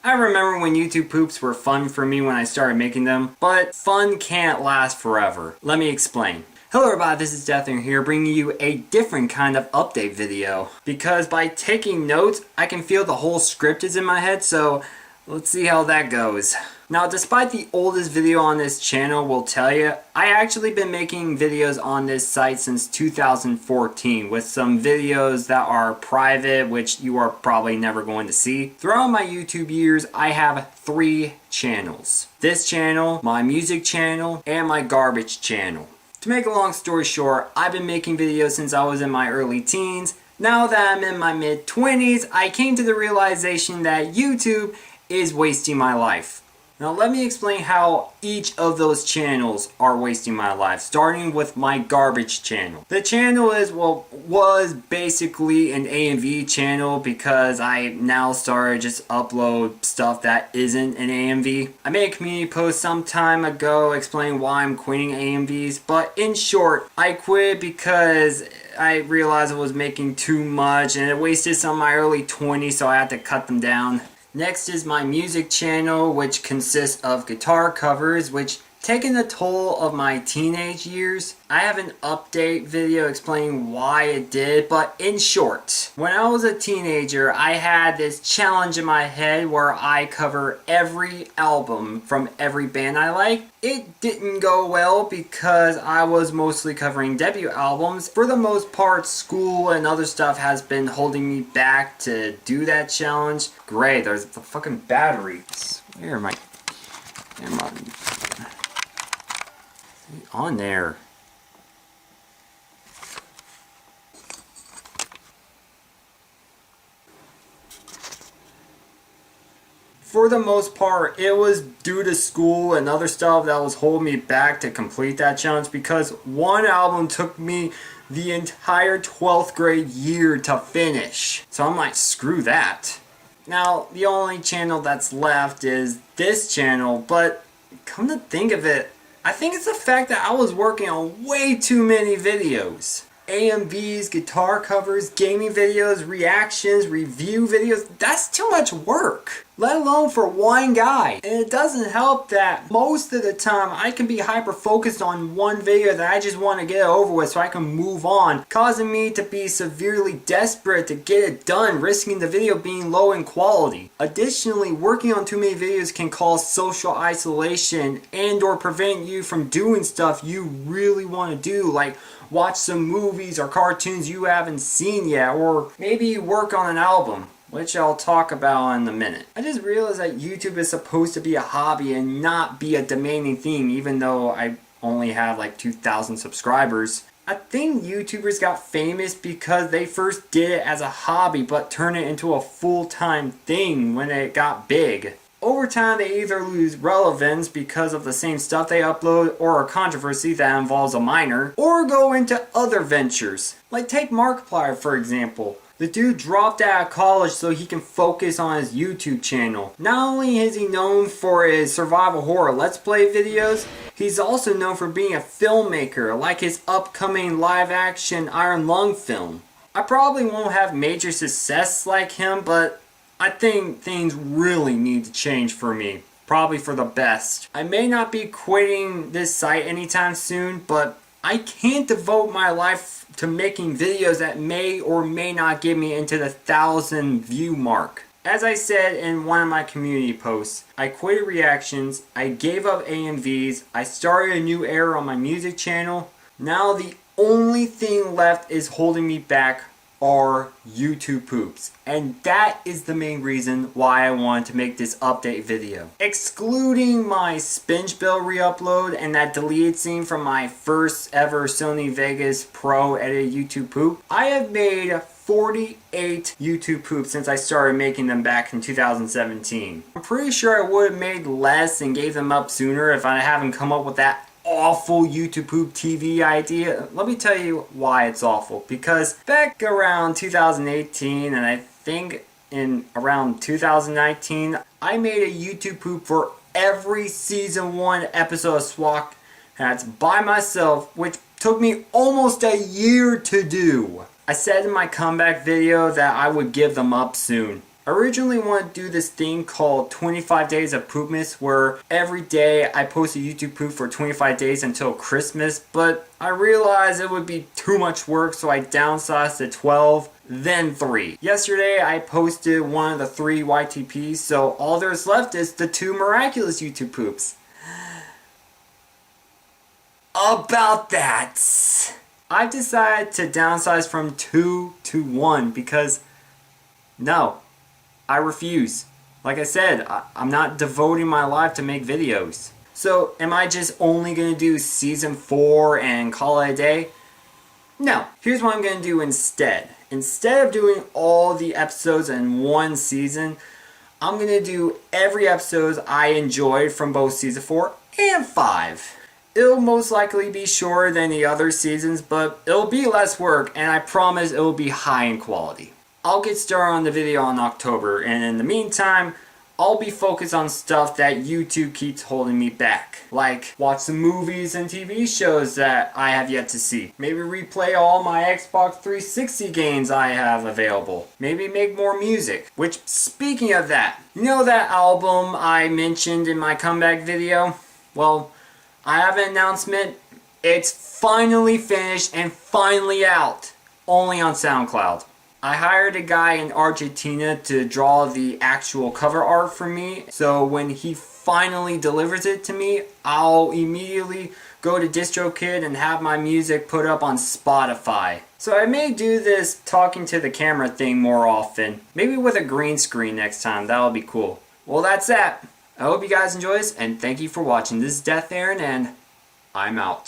I remember when YouTube poops were fun for me when I started making them, but fun can't last forever. Let me explain. Hello everybody, this is Deathner here, bringing you a different kind of update video. Because by taking notes, I can feel the whole script is in my head, so let's see how that goes. Now, despite the oldest video on this channel will tell you, I actually been making videos on this site since 2014 with some videos that are private, which you are probably never going to see. Throughout my YouTube years, I have 3 channels. This channel, my music channel, and my garbage channel. To make a long story short, I've been making videos since I was in my early teens. Now that I'm in my mid-20s, I came to the realization that YouTube is wasting my life. Now let me explain how each of those channels are wasting my life, starting with my garbage channel. The channel was basically an A&V channel because I now started just upload stuff that isn't an A&V. I made a community post some time ago explaining why I'm quitting A&Vs, but in short, I quit because I realized I was making too much and it wasted some of my early 20s, so I had to cut them down. Next is my music channel, which consists of guitar covers, which taking the toll of my teenage years. I have an update video explaining why it did, but in short, when I was a teenager, I had this challenge in my head where I cover every album from every band I like. It didn't go well because I was mostly covering debut albums. For the most part, school and other stuff has been holding me back to do that challenge. Great, there's the fucking batteries. Where am I? On there. For the most part, it was due to school and other stuff that was holding me back to complete that challenge because one album took me the entire 12th grade year to finish. So I'm like, screw that. Now, the only channel that's left is this channel, but come to think of it, I think it's the fact that I was working on way too many videos. AMVs, guitar covers, gaming videos, reactions, review videos. That's too much work, let alone for one guy. And it doesn't help that most of the time I can be hyper focused on one video that I just want to get it over with so I can move on, causing me to be severely desperate to get it done, risking the video being low in quality. Additionally, working on too many videos can cause social isolation and or prevent you from doing stuff you really want to do, like watch some movies or cartoons you haven't seen yet, or maybe work on an album, which I'll talk about in a minute. I just realized that YouTube is supposed to be a hobby and not be a demanding thing, even though I only have like 2,000 subscribers. I think YouTubers got famous because they first did it as a hobby but turned it into a full-time thing when it got big. Over time, they either lose relevance because of the same stuff they upload or a controversy that involves a minor, or go into other ventures. Like take Markiplier for example. The dude dropped out of college so he can focus on his YouTube channel. Not only is he known for his survival horror Let's Play videos, he's also known for being a filmmaker, like his upcoming live-action Iron Lung film. I probably won't have major success like him, but I think things really need to change for me. Probably for the best. I may not be quitting this site anytime soon, but I can't devote my life to making videos that may or may not get me into the 1,000 view mark. As I said in one of my community posts, I quit reactions, I gave up AMVs, I started a new era on my music channel. Now the only thing left is holding me back are YouTube poops, and that is the main reason why I wanted to make this update video. Excluding my Spinch Bill re-upload and that deleted scene from my first ever Sony Vegas Pro edited YouTube poop, I have made 48 YouTube poops since I started making them back in 2017. I'm pretty sure I would have made less and gave them up sooner if I haven't come up with that awful YouTube poop TV idea. Let me tell you why it's awful. Because back around 2018 and I think in around 2019, I made a YouTube poop for every season 1 episode of SWAT Hats by myself, which took me almost a year to do. I said in my comeback video that I would give them up soon. I originally wanted to do this thing called 25 Days of Poopmas, where every day I post a YouTube poop for 25 days until Christmas, but I realized it would be too much work, so I downsized to 12, then 3. Yesterday I posted one of the 3 YTPs, so all there's left is the 2 miraculous YouTube poops. About that, I've decided to downsize from 2 to 1 because, no, I refuse. Like I said, I'm not devoting my life to make videos. So, am I just only going to do season 4 and call it a day? No. Here's what I'm going to do instead. Instead of doing all the episodes in one season, I'm going to do every episode I enjoyed from both season 4 and 5. It'll most likely be shorter than the other seasons, but it'll be less work, and I promise it'll be high in quality. I'll get started on the video in October, and in the meantime, I'll be focused on stuff that YouTube keeps holding me back. Like, watch some movies and TV shows that I have yet to see. Maybe replay all my Xbox 360 games I have available. Maybe make more music. Which, speaking of that, you know that album I mentioned in my comeback video? Well, I have an announcement. It's finally finished and finally out. Only on SoundCloud. I hired a guy in Argentina to draw the actual cover art for me, so when he finally delivers it to me, I'll immediately go to DistroKid and have my music put up on Spotify. So I may do this talking to the camera thing more often, maybe with a green screen next time. That'll be cool. Well, that's that. I hope you guys enjoy this, and thank you for watching. This is Death Aaron, and I'm out.